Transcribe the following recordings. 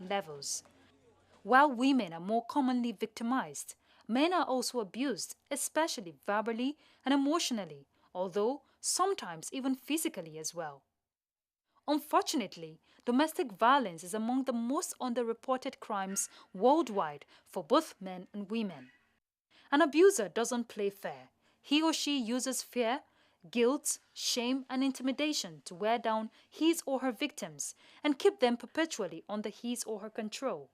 levels. While women are more commonly victimized, men are also abused, especially verbally and emotionally, although sometimes even physically as well. Unfortunately, domestic violence is among the most underreported crimes worldwide for both men and women. An abuser doesn't play fair. He or she uses fear, guilt, shame, and intimidation to wear down his or her victims and keep them perpetually under his or her control.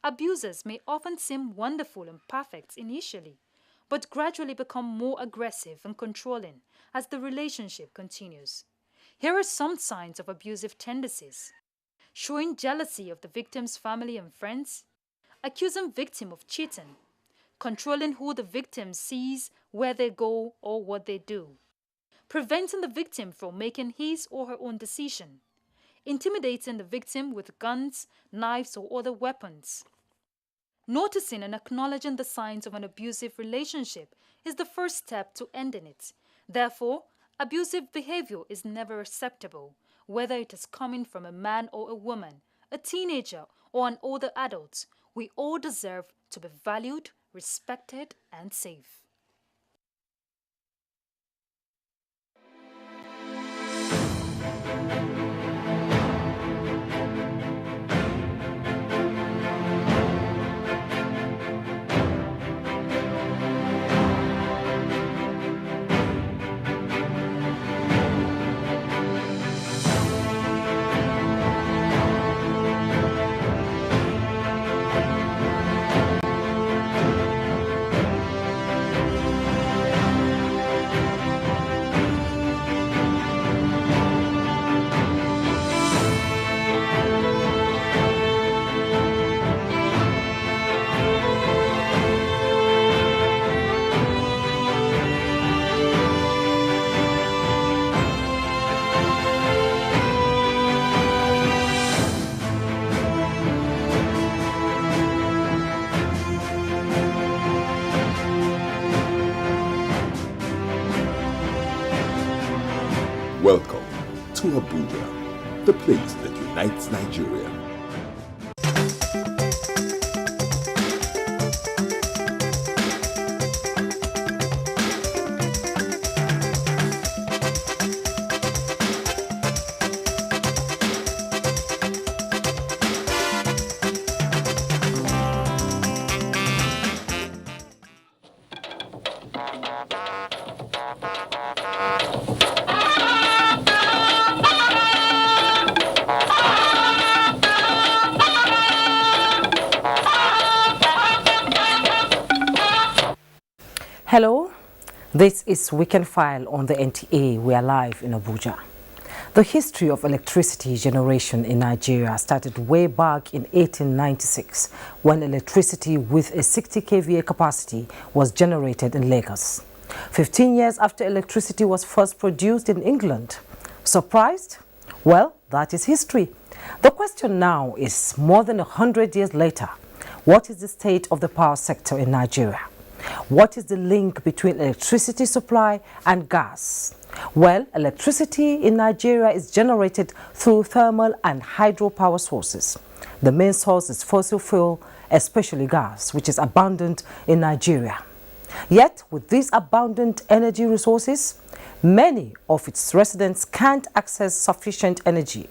Abusers may often seem wonderful and perfect initially, but gradually become more aggressive and controlling as the relationship continues. Here are some signs of abusive tendencies: showing jealousy of the victim's family and friends, accusing victim of cheating, controlling who the victim sees, where they go, or what they do, preventing the victim from making his or her own decision, intimidating the victim with guns, knives, or other weapons. Noticing and acknowledging the signs of an abusive relationship is the first step to ending it. Therefore, abusive behavior is never acceptable, whether it is coming from a man or a woman, a teenager or an older adult. We all deserve to be valued, respected, and safe. Welcome to Abuja, the place that unites Nigeria. Hello, this is Weekend File on the NTA. We are live in Abuja. The history of electricity generation in Nigeria started way back in 1896 when electricity with a 60 kVA capacity was generated in Lagos. 15 years after electricity was first produced in England. Surprised? Well, that is history. The question now is, more than 100 years later, what is the state of the power sector in Nigeria? What is the link between electricity supply and gas? Well, electricity in Nigeria is generated through thermal and hydropower sources. The main source is fossil fuel, especially gas, which is abundant in Nigeria. Yet, with these abundant energy resources, many of its residents can't access sufficient energy.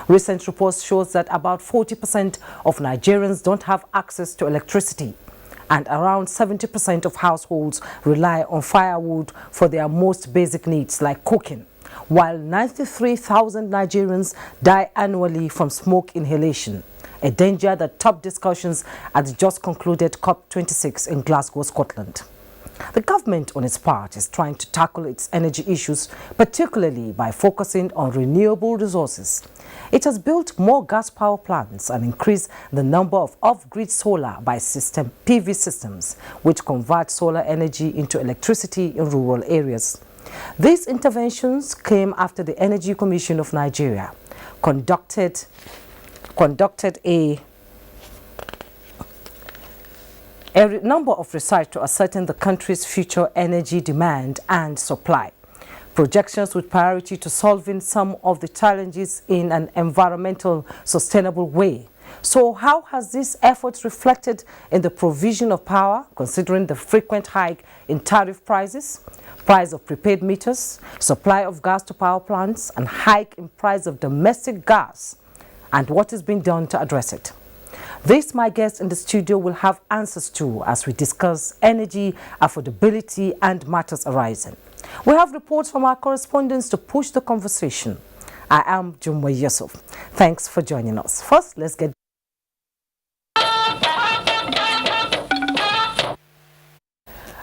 Recent reports show that about 40% of Nigerians don't have access to electricity, and around 70% of households rely on firewood for their most basic needs like cooking, while 93,000 Nigerians die annually from smoke inhalation, a danger that topped discussions at the just concluded COP26 in Glasgow, Scotland. The government, on its part, is trying to tackle its energy issues, particularly by focusing on renewable resources. It has built more gas power plants and increased the number of off-grid solar by system PV systems, which convert solar energy into electricity in rural areas. These interventions came after the Energy Commission of Nigeria conducted a number of research to ascertain the country's future energy demand and supply. Projections with priority to solving some of the challenges in an environmental sustainable way So how has this effort reflected in the provision of power, considering the frequent hike in tariff prices, price of prepaid meters, supply of gas to power plants, and hike in price of domestic gas, and what is being done to address it? This, my guest in the studio will have answers to as we discuss energy, affordability, and matters arising. We have reports from our correspondents to push the conversation. I am Jumwa Yusuf. Thanks for joining us. First, let's get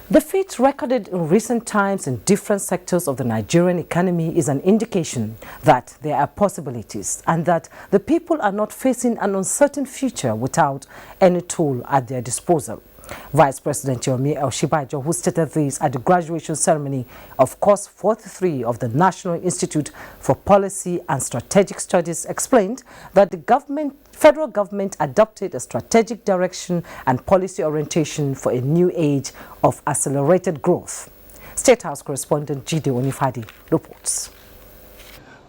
the feat recorded in recent times in different sectors of the Nigerian economy is an indication that there are possibilities and that the people are not facing an uncertain future without any tool at their disposal. Vice President Yomi Oshibajo, who stated this at the graduation ceremony of Course 43 of the National Institute for Policy and Strategic Studies, explained that the federal government adopted a strategic direction and policy orientation for a new age of accelerated growth. State House correspondent Jide Onifadi reports.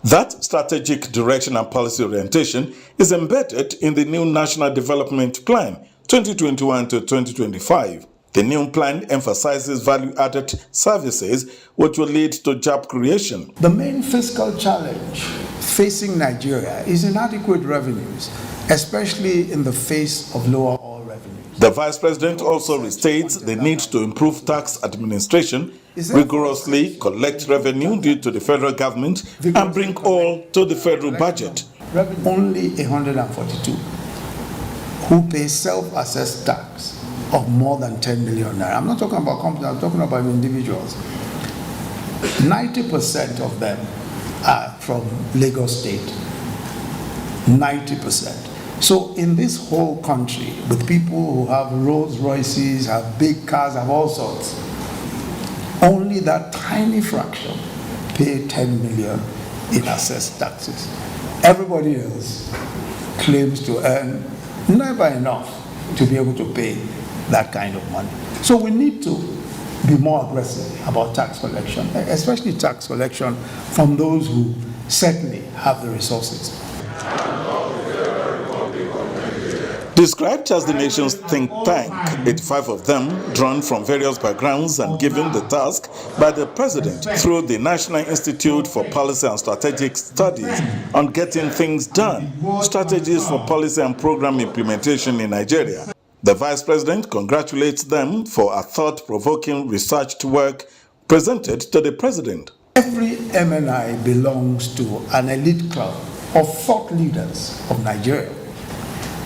That strategic direction and policy orientation is embedded in the new National Development Plan 2021 to 2025. The new plan emphasizes value-added services, which will lead to job creation. The main fiscal challenge facing Nigeria is inadequate revenues, especially in the face of lower oil revenues. The Vice President also restates the need to improve tax administration, rigorously collect revenue due to the federal government, and bring all to the federal budget. Only 142 who pay self-assessed tax of more than 10 million naira. I'm not talking about companies, I'm talking about individuals. 90% of them are from Lagos State. 90%. So in this whole country, with people who have Rolls Royces, have big cars, have all sorts, only that tiny fraction pay 10 million in assessed taxes. Everybody else claims to earn never enough to be able to pay that kind of money. So we need to be more aggressive about tax collection, especially tax collection from those who certainly have the resources. Described as the nation's think tank, 85 of them drawn from various backgrounds and given the task by the President through the National Institute for Policy and Strategic Studies on getting things done, strategies for policy and program implementation in Nigeria. The Vice President congratulates them for a thought-provoking research work presented to the President. Every MNI belongs to an elite club of thought leaders of Nigeria.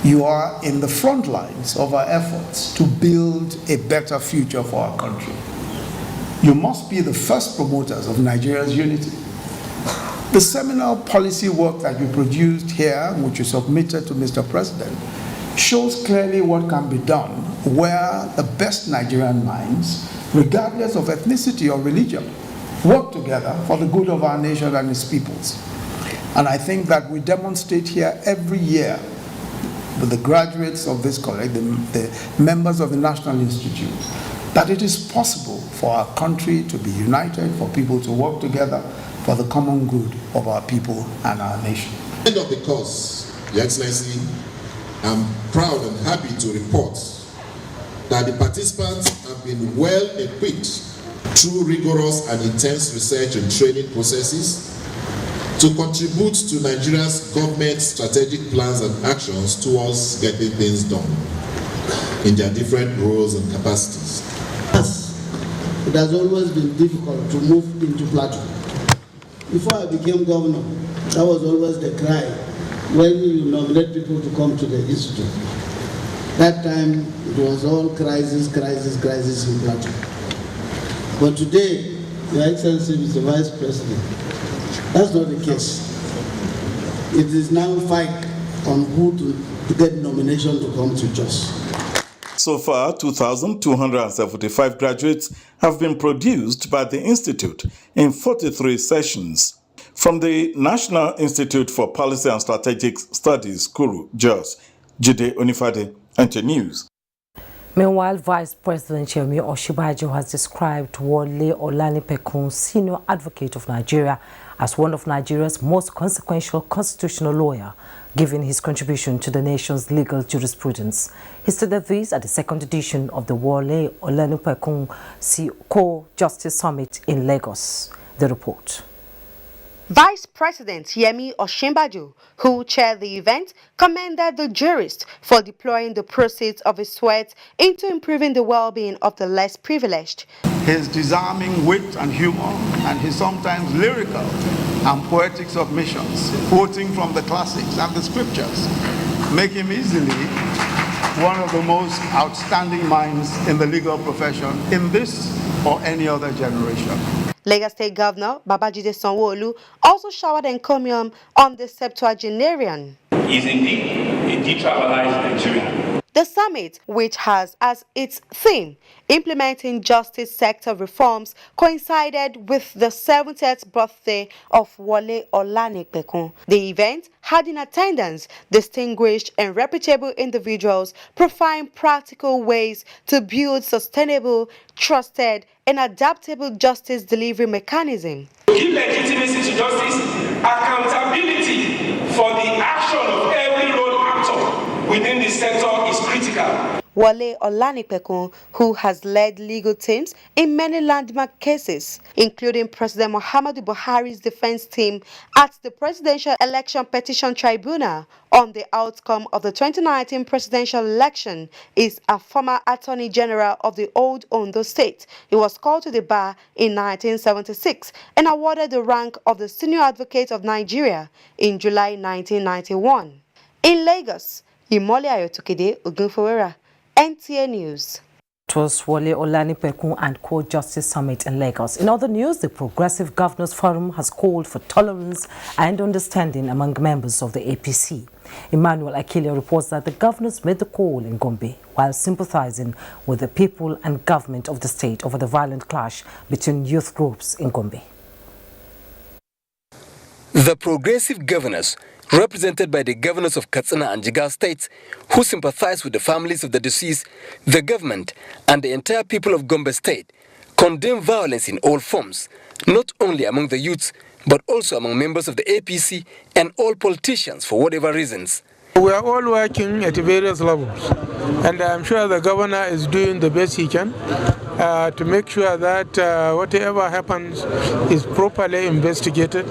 You are in the front lines of our efforts to build a better future for our country. You must be the first promoters of Nigeria's unity. The seminal policy work that you produced here, which you submitted to Mr. President, shows clearly what can be done where the best Nigerian minds, regardless of ethnicity or religion, work together for the good of our nation and its peoples. And I think that we demonstrate here every year with the graduates of this college, the members of the National Institute, that it is possible for our country to be united, for people to work together for the common good of our people and our nation. At the end of the course, Your Excellency, I'm proud and happy to report that the participants have been well equipped through rigorous and intense research and training processes to contribute to Nigeria's government strategic plans and actions towards getting things done in their different roles and capacities. It has always been difficult to move into plateau. Before I became governor, that was always the cry when you nominate people to come to the institute. That time it was all crisis in plateau. But today, Your Excellency, Mr. Vice President, that's not the case. It is now fight on who to get nomination to come to Jos. So far, 2,275 graduates have been produced by the Institute in 43 sessions. From the National Institute for Policy and Strategic Studies, Kuru, Jos, Jide Onifade, Ente News. Meanwhile, Vice President Yomi Oshibajo has described Wole Olanipekun, senior advocate of Nigeria, as one of Nigeria's most consequential constitutional lawyer, given his contribution to the nation's legal jurisprudence. He stated this at the second edition of the Wole Olanipekun Co-Justice Summit in Lagos. The report. Vice President Yemi Osinbajo, who chaired the event, commended the jurist for deploying the proceeds of his sweat into improving the well-being of the less privileged. His disarming wit and humor, and his sometimes lyrical and poetic submissions, quoting from the classics and the scriptures, make him easily one of the most outstanding minds in the legal profession in this or any other generation. Lagos State Governor Babajide Sanwo-Olu also showered encomium on the septuagenarian. Is indeed a detribalized Nigeria. The summit, which has as its theme implementing justice sector reforms, coincided with the 70th birthday of Wole Olanipekun. The event had in attendance distinguished and reputable individuals providing practical ways to build sustainable, trusted, and adaptable justice delivery mechanism. Give legitimacy to justice, accountability for the action of every role actor within the sector is critical. Wole Olanipekun, who has led legal teams in many landmark cases, including President Muhammadu Buhari's defense team at the Presidential Election Petition Tribunal on the outcome of the 2019 presidential election, is a former Attorney General of the old Ondo State. He was called to the bar in 1976 and awarded the rank of the Senior Advocate of Nigeria in July 1991. In Lagos, Imole Ayotokede Ogunfowera, NTA News. It was Wole Olanipekun and Co-Justice Summit in Lagos. In other news, the Progressive Governors Forum has called for tolerance and understanding among members of the APC. Emmanuel Akile reports that the governors made the call in Gombe while sympathizing with the people and government of the state over the violent clash between youth groups in Gombe. The Progressive Governors, represented by the governors of Katsina and Jigawa states, who sympathize with the families of the deceased, the government, and the entire people of Gombe state, condemn violence in all forms, not only among the youths, but also among members of the APC and all politicians for whatever reasons. We are all working at various levels, and I'm sure the governor is doing the best he can to make sure that whatever happens is properly investigated,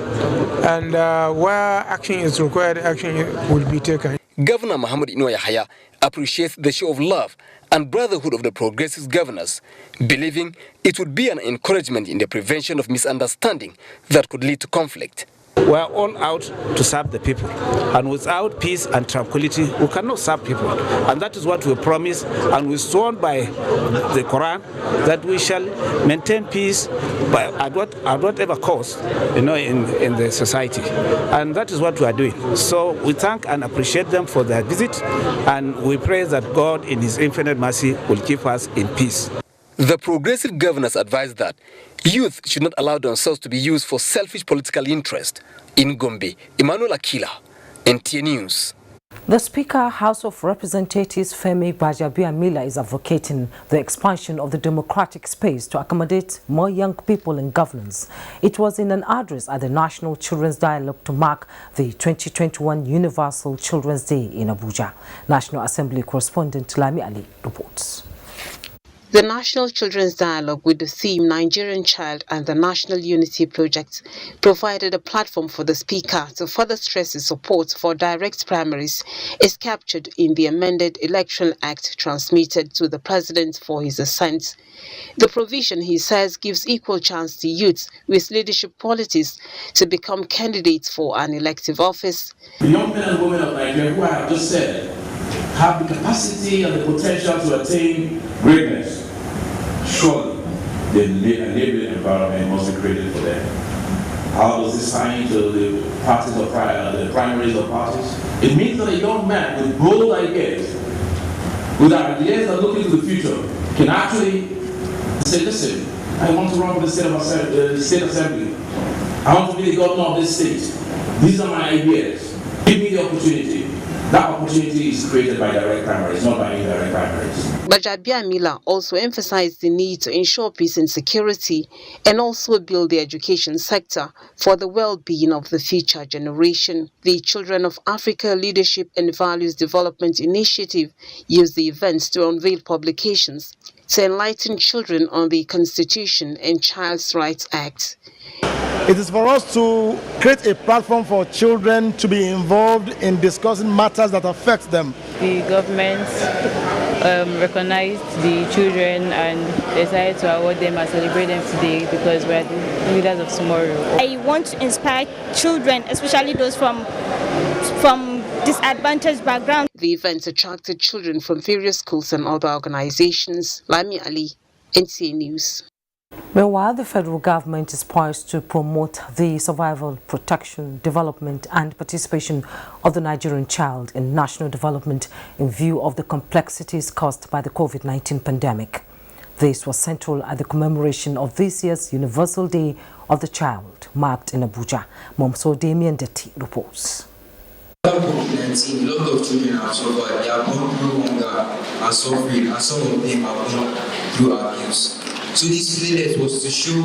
and where action is required, action will be taken. Governor Muhammad Ino Yahaya appreciates the show of love and brotherhood of the Progressive Governors, believing it would be an encouragement in the prevention of misunderstanding that could lead to conflict. We are all out to serve the people, and without peace and tranquility, we cannot serve people. And that is what we promise, and we sworn by the Quran that we shall maintain peace at whatever cost, in the society. And that is what we are doing. So we thank and appreciate them for their visit, and we pray that God, in His infinite mercy, will keep us in peace. The Progressive Governors advise that youth should not allow themselves to be used for selfish political interest. In Gombe, Emmanuel Akila, NTA News. The Speaker, House of Representatives Femi Gbajabiamila, is advocating the expansion of the democratic space to accommodate more young people in governance. It was in an address at the National Children's Dialogue to mark the 2021 Universal Children's Day in Abuja. National Assembly correspondent Lami Ali reports. The National Children's Dialogue, with the theme Nigerian Child and the National Unity Project, provided a platform for the Speaker to further stress his support for direct primaries, is captured in the amended Electoral Act transmitted to the President for his assent. The provision, he says, gives equal chance to youths with leadership qualities to become candidates for an elective office. The young men and women of Nigeria, who I have just said, have the capacity and the potential to attain greatness. Surely, the enabling environment must be created for them. How does this tie into the parties of the primaries of parties? It means that a young man with bold ideas, with ideas that look into the future, can actually say, listen, I want to run for the state assembly. I want to be the governor of this state. These are my ideas. Give me the opportunity. That opportunity is created by direct primaries, not by indirect primaries. Bajabia Mila also emphasized the need to ensure peace and security and also build the education sector for the well-being of the future generation. The Children of Africa Leadership and Values Development Initiative used the events to unveil publications to enlighten children on the Constitution and Child's Rights Act. It is for us to create a platform for children to be involved in discussing matters that affect them. The government recognized the children and decided to award them and celebrate them today because we are the leaders of tomorrow. I want to inspire children, especially those from disadvantaged backgrounds. The event attracted children from various schools and other organizations. Lami Ali, NTA News. Meanwhile, the federal government is poised to promote the survival, protection, development and participation of the Nigerian child in national development in view of the complexities caused by the COVID-19 pandemic. This was central at the commemoration of this year's Universal Day of the Child, marked in Abuja. Momso Damien Deti reports. COVID-19, a lot of children have suffered. They are born through hunger and suffering, and some of them are born through abuse. So this playlist was to show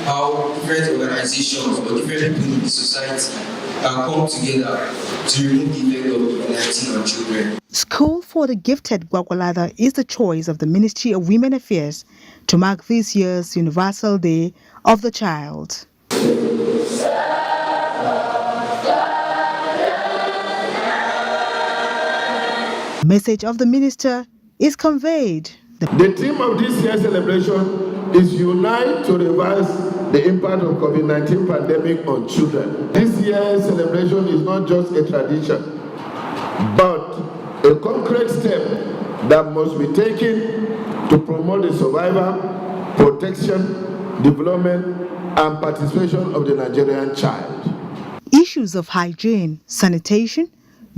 how different organizations or different people in the society can come together to remove the effect of COVID-19 on children. School for the Gifted Gwagwalada is the choice of the Ministry of Women Affairs to mark this year's Universal Day of the Child. The message of the minister is conveyed. The theme of this year's celebration is Unite to Reverse the Impact of COVID-19 Pandemic on Children. This year's celebration is not just a tradition, but a concrete step that must be taken to promote the survival, protection, development, and participation of the Nigerian child. Issues of hygiene, sanitation,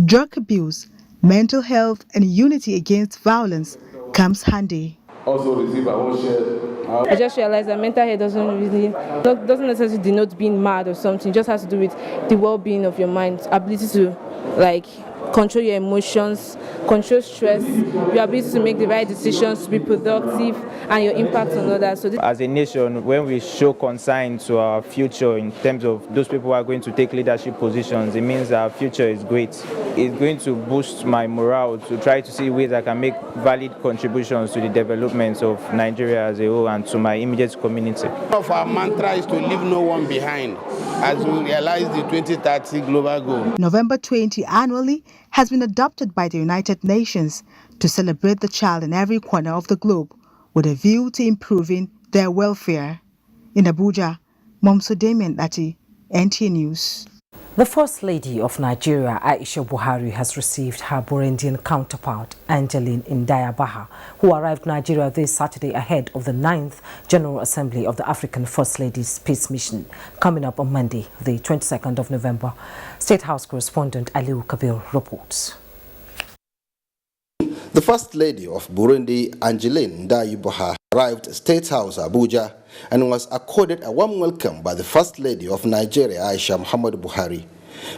drug abuse, mental health, and unity against violence comes handy. Also receive our share. I just realized that mental health doesn't necessarily denote being mad or something. It just has to do with the well-being of your mind, ability to control your emotions, control stress, your ability to make the right decisions, to be productive, and your impact on others. So as a nation, when we show concern to our future in terms of those people who are going to take leadership positions, it means our future is great. It's going to boost my morale to try to see ways I can make valid contributions to the development of Nigeria as a whole and to my immediate community. Our mantra is to leave no one behind as we realize the 2030 global goal. November 20 annually has been adopted by the United Nations to celebrate the child in every corner of the globe with a view to improving their welfare. In Abuja, Momso Damien Dati, NTA News. The First Lady of Nigeria, Aisha Buhari, has received her Burundian counterpart, Angeline Ndayabaha, who arrived in Nigeria this Saturday ahead of the 9th General Assembly of the African First Ladies Peace Mission, coming up on Monday, the 22nd of November. State House correspondent Aliu Kabir reports. The First Lady of Burundi, Angeline Ndayabaha, arrived at State House, Abuja, and was accorded a warm welcome by the First Lady of Nigeria, Aisha Muhammadu Buhari.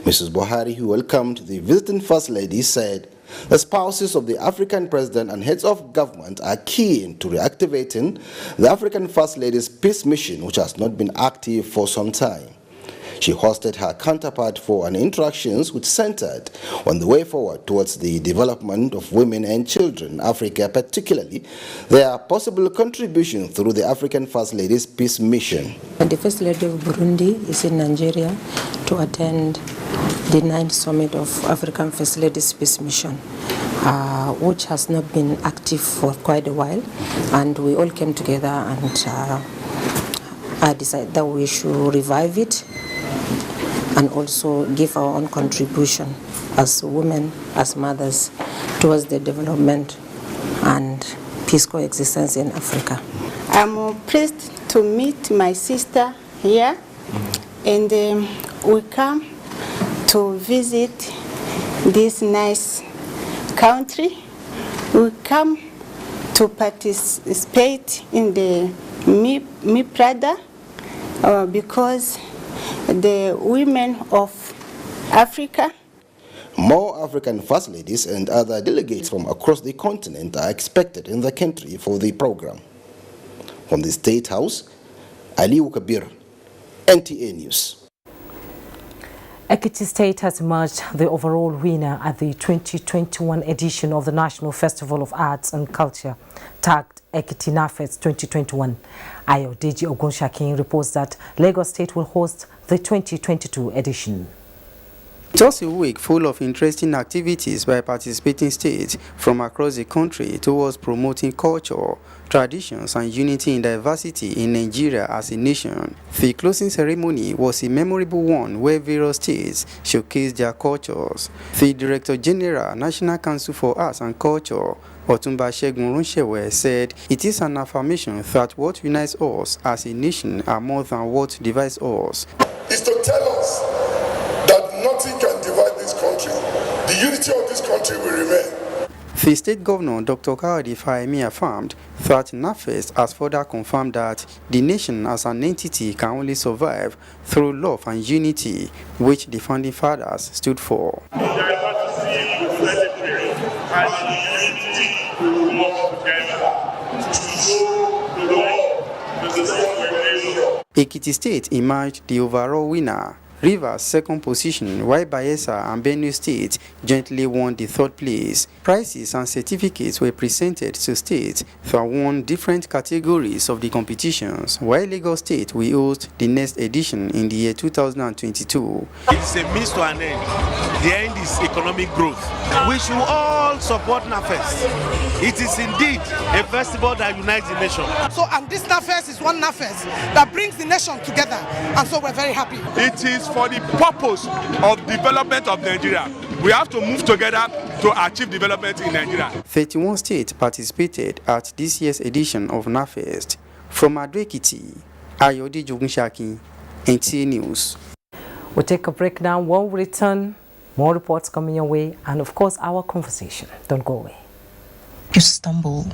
Mrs. Buhari, who welcomed the visiting First Lady, said the spouses of the African president and heads of government are keen to reactivating the African First Lady's peace mission, which has not been active for some time. She hosted her counterpart for an interactions which centered on the way forward towards the development of women and children in Africa, particularly their possible contribution through the African First Ladies Peace Mission. The First Lady of Burundi is in Nigeria to attend the 9th Summit of African First Ladies Peace Mission, which has not been active for quite a while, and we all came together and I decided that we should revive it and also give our own contribution as women, as mothers, towards the development and peace coexistence in Africa. I'm pleased to meet my sister here, and we come to visit this nice country. We come to participate in the Mi Prada because the women of Africa. More African First Ladies and other delegates from across the continent are expected in the country for the program. From the State House, Aliu Kabir, NTA News. Ekiti State has emerged the overall winner at the 2021 edition of the National Festival of Arts and Culture, tagged Ekiti NAFEST 2021. Ayodeji Ogunshakin reports that Lagos State will host the 2022 edition. It was a week full of interesting activities by participating states from across the country towards promoting culture, traditions and unity in diversity in Nigeria as a nation. The closing ceremony was a memorable one where various states showcased their cultures. The Director General, National Council for Arts and Culture, Otumba Segun Runshewe, said it is an affirmation that what unites us as a nation are more than what divides us. Is to tell us that nothing can divide this country. The unity of this country will remain. The State Governor, Dr. Kawadi Fahimi, affirmed that NAFEST has further confirmed that the nation as an entity can only survive through love and unity, which the founding fathers stood for. Ekiti State emerged the overall winner. Rivers second position, while Bayelsa and Benue State jointly won the third place. Prizes and certificates were presented to states that won different categories of the competitions, while Lagos State will host the next edition in the year 2022. It's a means to an end. The end is economic growth. We should all support NAFEST. It is indeed a festival that unites the nation. So, and this NAFEST is one NAFEST that brings the nation together, and so we're very happy. It is for the purpose of development of Nigeria. We have to move together to achieve development in Nigeria. 31 states participated at this year's edition of NAFEST. From Ado-Ekiti, Ayodeji Ogunshakin, NTA News. We'll take a break now. When we return, more reports coming your way, and of course our conversation. Don't go away. You stumble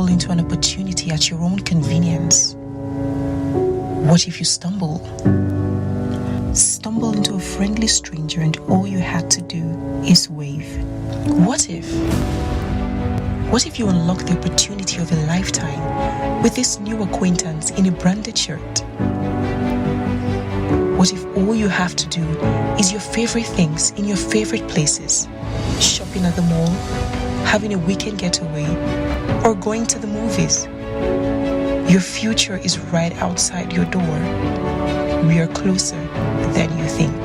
into an opportunity at your own convenience. What if you stumble into a friendly stranger and all you had to do is wave? What if you unlock the opportunity of a lifetime with this new acquaintance in a branded shirt? What if all you have to do is your favorite things in your favorite places? Shopping at the mall, having a weekend getaway, or going to the movies? Your future is right outside your door. We are closer than you think.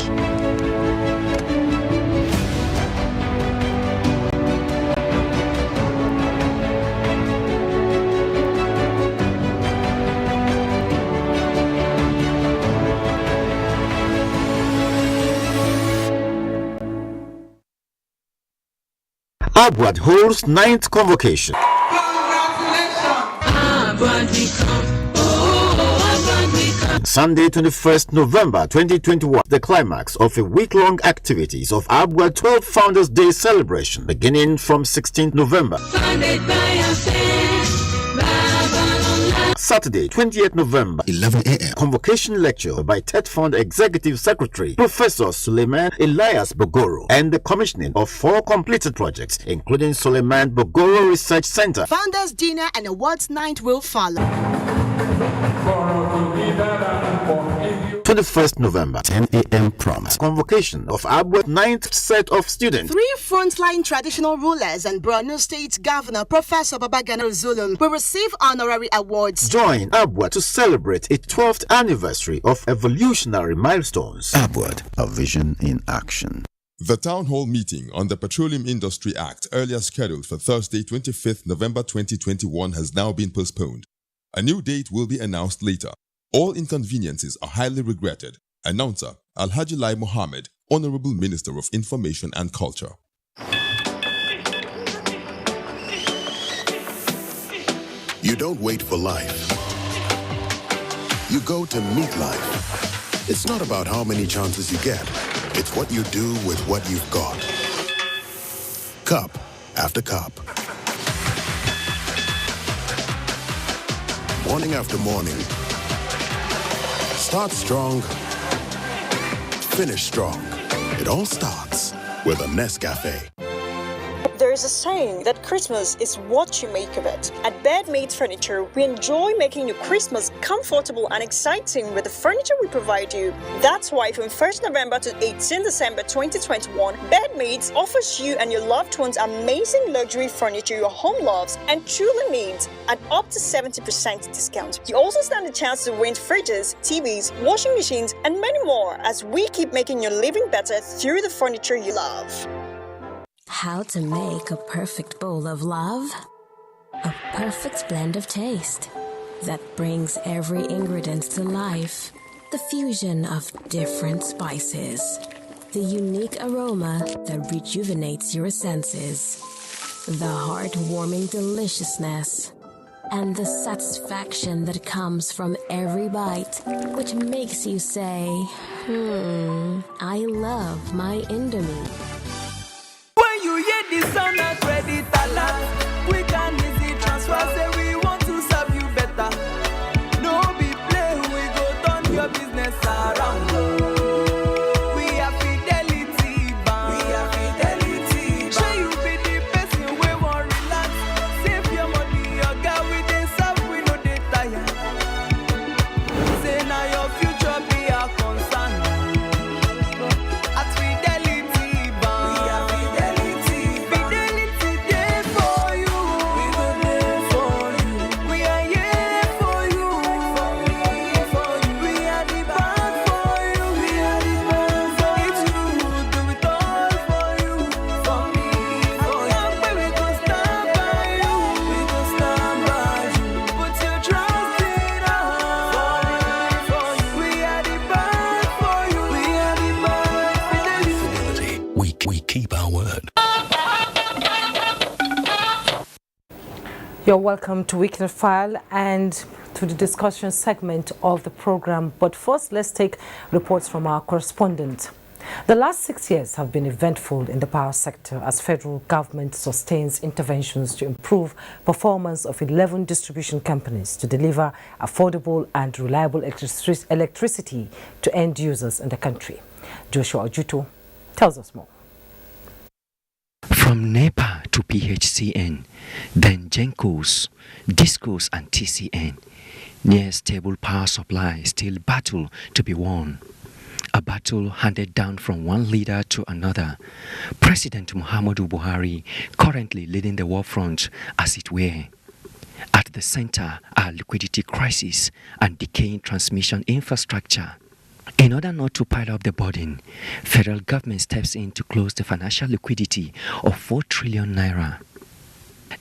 Abuja holds 9th convocation. Sunday, 21st November 2021, the climax of a week-long activities of Abuja 12th Founders Day celebration beginning from 16th November. Saturday, 28th November, 11 a.m. Convocation lecture by TED Fund Executive Secretary Professor Suleiman Elias Bogoro and the commissioning of 4 completed projects, including Suleiman Bogoro Research Center. Founders Dinner and Awards Night will follow. 21st November, 10 a.m. prompt. Convocation of Abuja 9th set of students. 3 frontline traditional rulers and Borno State Governor Professor Babagana Zulum will receive honorary awards. Join Abuja to celebrate its 12th anniversary of evolutionary milestones. Abuja, a vision in action. The Town Hall meeting on the Petroleum Industry Act, earlier scheduled for Thursday, 25th November 2021, has now been postponed. A new date will be announced later. All inconveniences are highly regretted. Announcer Alhaji Lai Mohammed, Honorable Minister of Information and Culture. You don't wait for life. You go to meet life. It's not about how many chances you get. It's what you do with what you've got. Cup after cup. Morning after morning. Start strong, finish strong. It all starts with a Nescafe. There is a saying that Christmas is what you make of it. At Bedmates Furniture, we enjoy making your Christmas comfortable and exciting with the furniture we provide you. That's why from 1st November to 18 December 2021, Bedmates offers you and your loved ones amazing luxury furniture your home loves and truly needs at up to 70% discount. You also stand a chance to win fridges, TVs, washing machines, and many more as we keep making your living better through the furniture you love. How to make a perfect bowl of love? A perfect blend of taste that brings every ingredient to life. The fusion of different spices. The unique aroma that rejuvenates your senses. The heartwarming deliciousness. And the satisfaction that comes from every bite, which makes you say, I love my Indomie. When you hear the sound of credit alert, quick and easy transfer, say we want to serve you better. No be play, we go turn your business around. We are Fidelity Bank. We are Fidelity Bank. Sure you be the person we want relax. Save your money, your girl, we dey serve, we no dey tire. Say now your future be our concern. At Fidelity Bank. We are You're welcome to Weekend File and to the discussion segment of the program. But first, let's take reports from our correspondent. The last 6 years have been eventful in the power sector as federal government sustains interventions to improve performance of 11 distribution companies to deliver affordable and reliable electricity to end users in the country. Joshua Ojuto tells us more. From NEPA to PHCN, then GENCOs, DISCOs and TCN, near stable power supply still battle to be won. A battle handed down from one leader to another. President Muhammadu Buhari currently leading the war front as it were. At the center are liquidity crisis and decaying transmission infrastructure. In order not to pile up the burden, federal government steps in to close the financial liquidity of 4 trillion naira.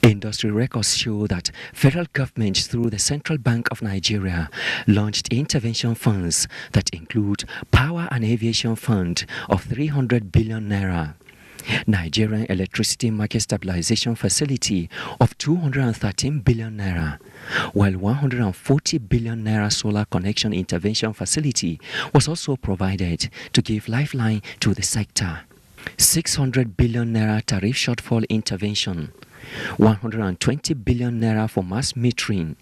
Industry records show that federal government through the Central Bank of Nigeria launched intervention funds that include Power and Aviation Fund of 300 billion naira, Nigerian Electricity Market Stabilization Facility of 213 billion naira, while 140 billion naira solar connection intervention facility was also provided to give lifeline to the sector. 600 billion naira tariff shortfall intervention, 120 billion naira for mass metering,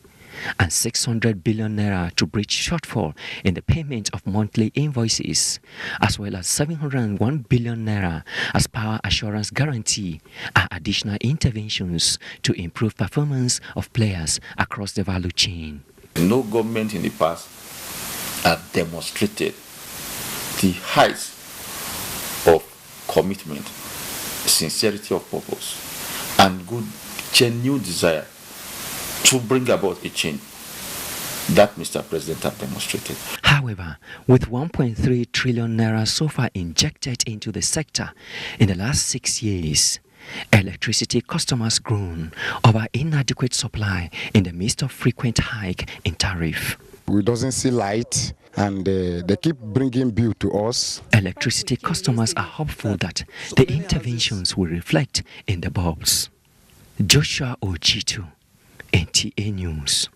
and 600 billion naira to bridge shortfall in the payment of monthly invoices, as well as 701 billion naira as power assurance guarantee are additional interventions to improve performance of players across the value chain. No government in the past have demonstrated the heights of commitment, sincerity of purpose, and good, genuine desire to bring about a change that Mr. President has demonstrated. However, with 1.3 trillion naira so far injected into the sector in the last 6 years, electricity customers groan over inadequate supply in the midst of frequent hike in tariff. We doesn't see light and they keep bringing bill to us. Electricity customers are hopeful that the interventions will reflect in the bulbs. Joshua Ojuto, NTA News.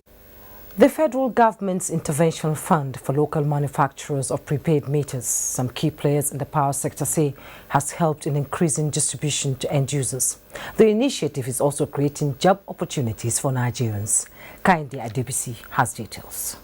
The federal government's intervention fund for local manufacturers of prepaid meters, some key players in the power sector say, has helped in increasing distribution to end users. The initiative is also creating job opportunities for Nigerians. Kainde Adebisi has details.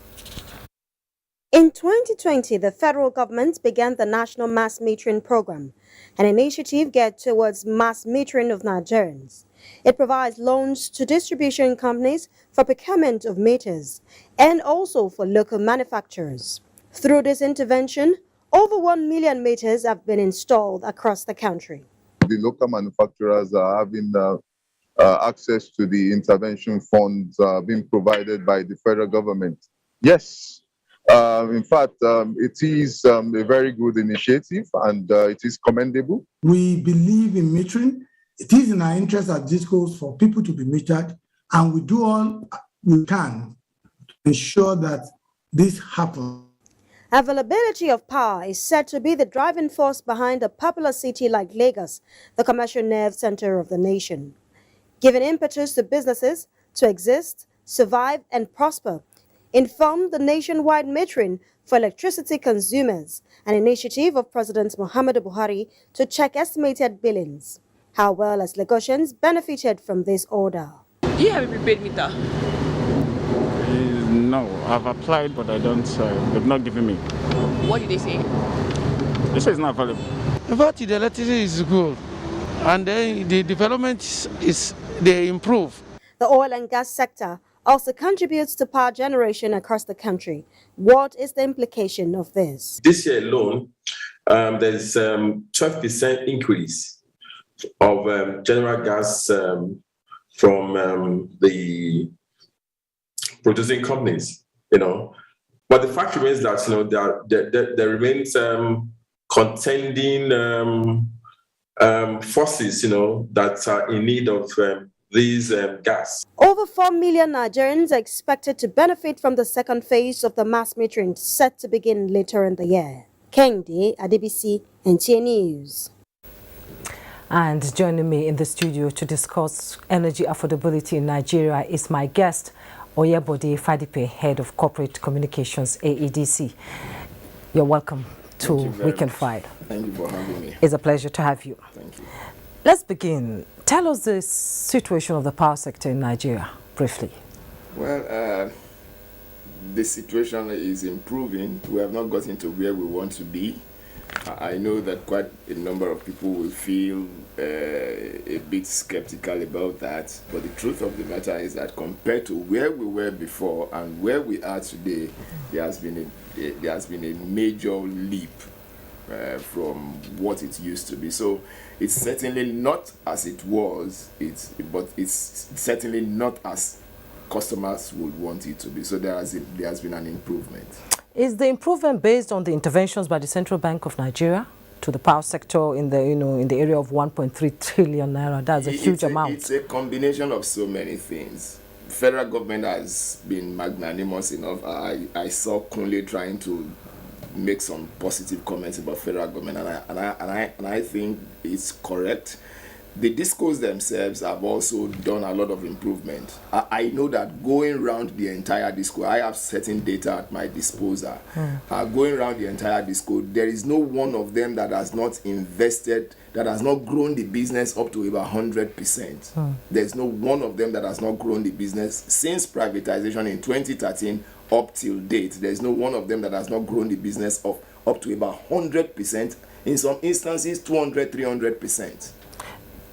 In 2020, the federal government began the National Mass Metering Program, an initiative geared towards mass metering of Nigerians. It provides loans to distribution companies for procurement of meters and also for local manufacturers. Through this intervention, over 1 million meters have been installed across the country. The local manufacturers are having access to the intervention funds being provided by the federal government. Yes, in fact, it is a very good initiative and it is commendable. We believe in metering. It is in our interest at DISCOs for people to be metered, and we do all we can to ensure that this happens. Availability of power is said to be the driving force behind a popular city like Lagos, the commercial nerve center of the nation. Giving impetus to businesses to exist, survive, and prosper, informed the nationwide metering for electricity consumers, an initiative of President Muhammadu Buhari to check estimated billings. How well as Lagosians benefited from this order? Do you have a prepaid meter? No, I've applied, but I don't. They've not given me. What did they say? They say it's not available. In fact, the electricity is good, and then the development they improve. The oil and gas sector also contributes to power generation across the country. What is the implication of this? This year alone, there's 12% increase of general gas from the producing companies, But the fact remains that, there remains contending forces, that are in need of these gas. Over 4 million Nigerians are expected to benefit from the second phase of the mass metering set to begin later in the year. Kende Adebisi, NTA News. And joining me in the studio to discuss energy affordability in Nigeria is my guest, Oyebode Fadipe, Head of Corporate Communications, AEDC. You're welcome to Weekend Friday. Thank you for having me. It's a pleasure to have you. Thank you. Let's begin. Tell us the situation of the power sector in Nigeria, briefly. Well, the situation is improving. We have not gotten to where we want to be. I know that quite a number of people will feel a bit skeptical about that, but the truth of the matter is that compared to where we were before and where we are today, there has been a major leap from what it used to be. So it's certainly not as it was, but it's certainly not as customers would want it to be. So there has been an improvement. Is the improvement based on the interventions by the Central Bank of Nigeria to the power sector in the in the area of 1.3 trillion naira? That's a huge amount. It's a combination of so many things. Federal government has been magnanimous enough. I saw Kunle trying to make some positive comments about federal government, and I think it's correct. The DISCOs themselves have also done a lot of improvement. I know that going around the entire DISCO, I have certain data at my disposal. Going around the entire DISCO, there is no one of them that has not invested, that has not grown the business up to about 100%. There's no one of them that has not grown the business since privatization in 2013 up till date. There's no one of them that has not grown the business up to about 100%. In some instances, 200, 300%.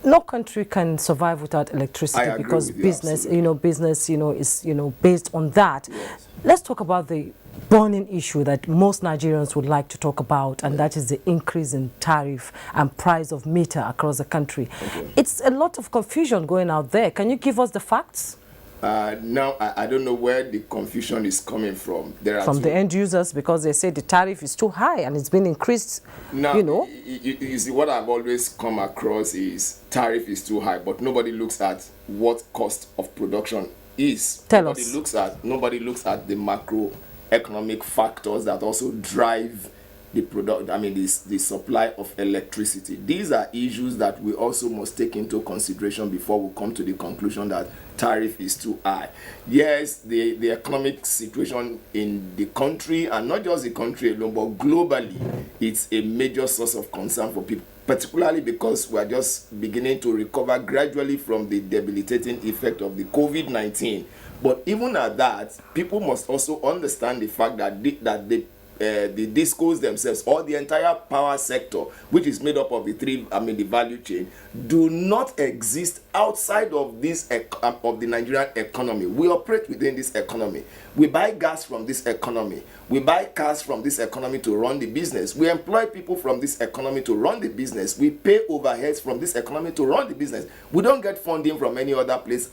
No country can survive without electricity because business, business, is, based on that. Yes. Let's talk about the burning issue that most Nigerians would like to talk about, and that is the increase in tariff and price of meter across the country. Okay. It's a lot of confusion going out there. Can you give us the facts? Now, I don't know where the confusion is coming from. From the end users, because they say the tariff is too high and it's been increased, now, you see, what I've always come across is tariff is too high, but nobody looks at what cost of production is. Nobody looks at the macroeconomic factors that also drive the product, the supply of electricity. These are issues that we also must take into consideration before we come to the conclusion that tariff is too high. Yes, the economic situation in the country, and not just the country alone, but globally, it's a major source of concern for people, particularly because we are just beginning to recover gradually from the debilitating effect of the COVID-19. But even at that, people must also understand the fact that the the discos themselves, or the entire power sector, which is made up of the value chain, do not exist outside of this of the Nigerian economy. We operate within this economy. We buy gas from this economy. We buy cars from this economy to run the business. We employ people from this economy to run the business. We pay overheads from this economy to run the business. We don't get funding from any other place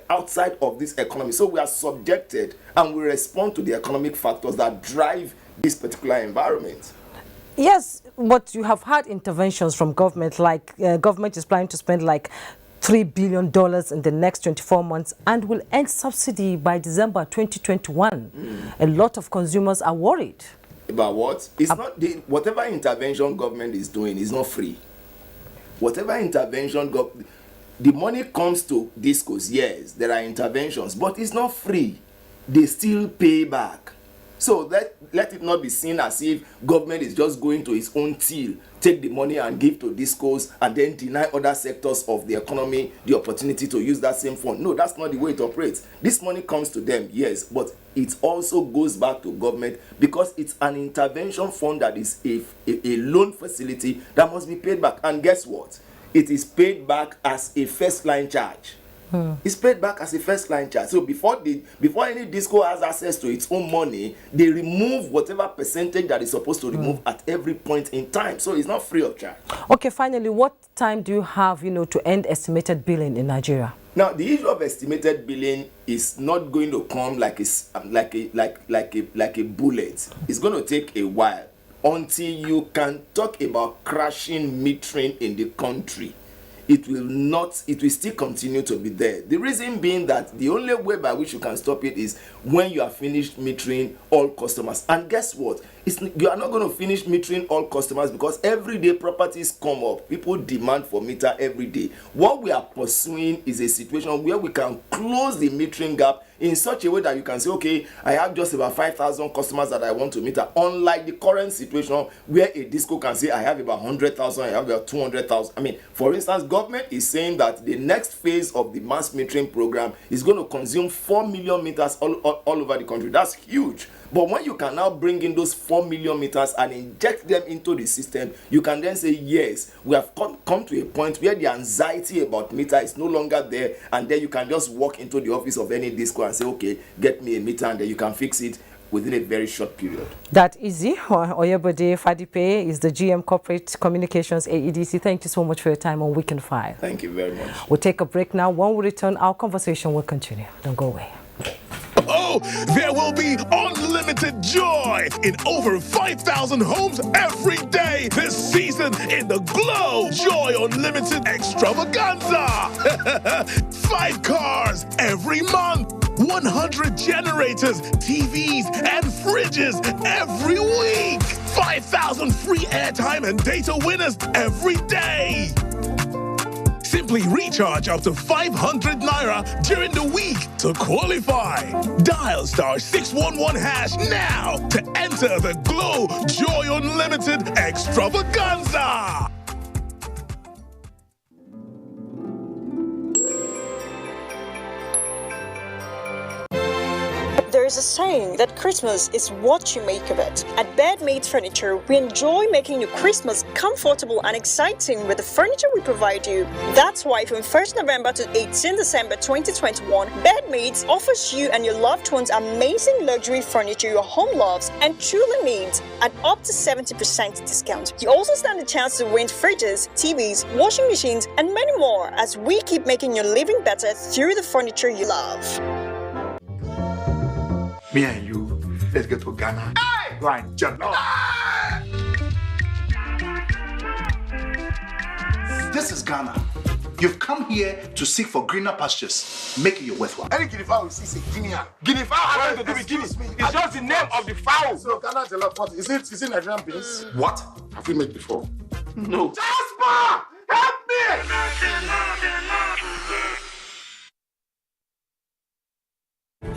outside of this economy. So we are subjected and we respond to the economic factors that drive this particular environment. Yes, but you have had interventions from government, like government is planning to spend like $3 billion in the next 24 months and will end subsidy by December 2021. A lot of consumers are worried. About what? It's not whatever intervention government is doing is not free. Whatever intervention the money comes to discos, yes, there are interventions, but it's not free. They still pay back. So let it not be seen as if government is just going to its own till, take the money and give to discos, and then deny other sectors of the economy the opportunity to use that same fund. No, that's not the way it operates. This money comes to them, yes, but it also goes back to government because it's an intervention fund that is a loan facility that must be paid back. And guess what? It is paid back as a first line charge. It's paid back as a first line charge. So before any disco has access to its own money, they remove whatever percentage that is supposed to remove at every point in time. So it's not free of charge. Okay, finally, what time do you have, to end estimated billing in Nigeria? Now, the issue of estimated billing is not going to come like a bullet. It's going to take a while until you can talk about crashing metering in the country. It will still continue to be there. The reason being that the only way by which you can stop it is when you are finished metering all customers. And guess what? You are not going to finish metering all customers because every day properties come up. People demand for meter every day. What we are pursuing is a situation where we can close the metering gap in such a way that you can say, okay, I have just about 5,000 customers that I want to meter. Unlike the current situation where a disco can say, I have about 100,000, I have about 200,000. I mean, for instance, government is saying that the next phase of the mass metering program is going to consume 4 million meters all over the country. That's huge. But when you can now bring in those 4 million meters and inject them into the system, you can then say, yes, we have come to a point where the anxiety about meter is no longer there, and then you can just walk into the office of any disco and say, okay, get me a meter, and then you can fix it within a very short period. That easy. Oyebode Fadipe is the GM Corporate Communications AEDC. Thank you so much for your time on Weekend File. Thank you very much. We'll take a break now. When we return, our conversation will continue. Don't go away. Oh, there will be unlimited joy in over 5,000 homes every day this season in the Glow Joy Unlimited Extravaganza. 5 cars every month, 100 generators, TVs, and fridges every week. 5,000 free airtime and data winners every day. Simply recharge up to 500 naira during the week to qualify. Dial *611# now to enter the Glow Joy Unlimited Extravaganza. There is a saying that Christmas is what you make of it. At Bed-Made Furniture, we enjoy making your Christmas comfortable and exciting with the furniture we provide you. That's why from 1st November to 18 December 2021, Bed-Made offers you and your loved ones amazing luxury furniture your home loves and truly needs at up to 70% discount. You also stand a chance to win fridges, TVs, washing machines, and many more as we keep making your living better through the furniture you love. Me and you, let's get to Ghana. Hey! Right, jump. This is Ghana. You've come here to seek for greener pastures. Make it your worthwhile. Any guinea fowl is a guinea. Guinea fowl has nothing to do with guinea. It's just the name of the fowl. So Ghana jollof, what is it Nigerian beans? What? Have we made before? No. Jasper! Help me!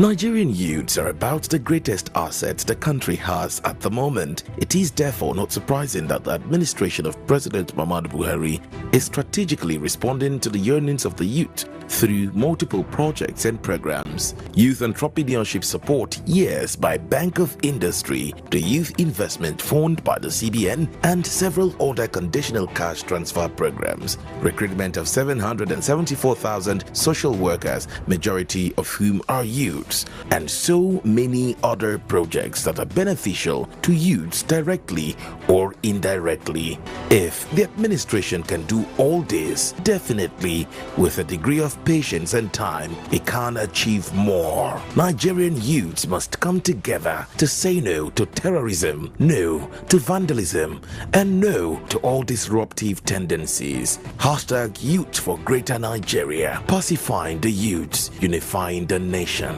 Nigerian youths are about the greatest assets the country has at the moment. It is therefore not surprising that the administration of President Muhammadu Buhari is strategically responding to the yearnings of the youth through multiple projects and programs. Youth entrepreneurship support years by Bank of Industry, the Youth Investment Fund by the CBN, and several other conditional cash transfer programs. Recruitment of 774,000 social workers, majority of whom are youths, and so many other projects that are beneficial to youths directly or indirectly. If the administration can do all this, definitely with a degree of patience and time, it can achieve more. Nigerian youths must come together to say no to terrorism, no to vandalism, and no to all disruptive tendencies. Hashtag Youth for Greater Nigeria. Pacifying the youths, unifying the nation.